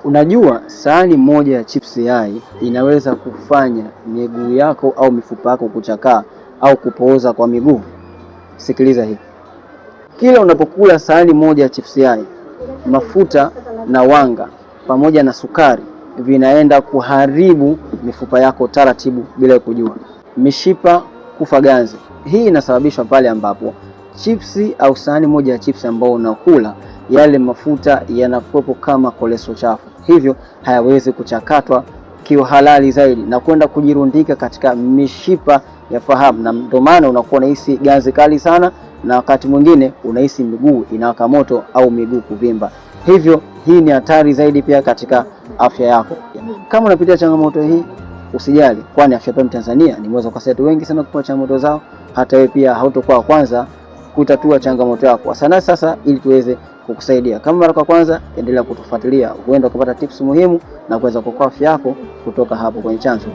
Unajua sahani moja ya chips yai inaweza kufanya miguu yako au mifupa yako kuchakaa au kupooza kwa miguu? Sikiliza hii. Kila unapokula sahani moja ya chips yai, mafuta na wanga pamoja na sukari vinaenda kuharibu mifupa yako taratibu bila kujua. Mishipa kufa ganzi. Hii inasababishwa pale ambapo chipsi au sahani moja ya chips ambao unakula, yale mafuta yanakuwepo kama kolesterol chafu, hivyo hayawezi kuchakatwa kiuhalali zaidi na kwenda kujirundika katika mishipa ya fahamu, na ndio maana unakuwa unahisi ganzi kali sana, na wakati mwingine unahisi miguu inawaka moto au miguu kuvimba. Hivyo hii ni hatari zaidi pia katika afya yako. Kama unapitia changamoto hii, usijali, kwani Afya FM Tanzania ni mweza kwa watu wengi sana kupata changamoto zao. Hata wewe pia hautokuwa kwanza kutatua changamoto yako. Sana sasa ili tuweze kukusaidia. Kama mara kwa kwanza, endelea kutufuatilia, huenda kupata tips muhimu na kuweza kuokoa afya yako kutoka hapo kwenye chanzo.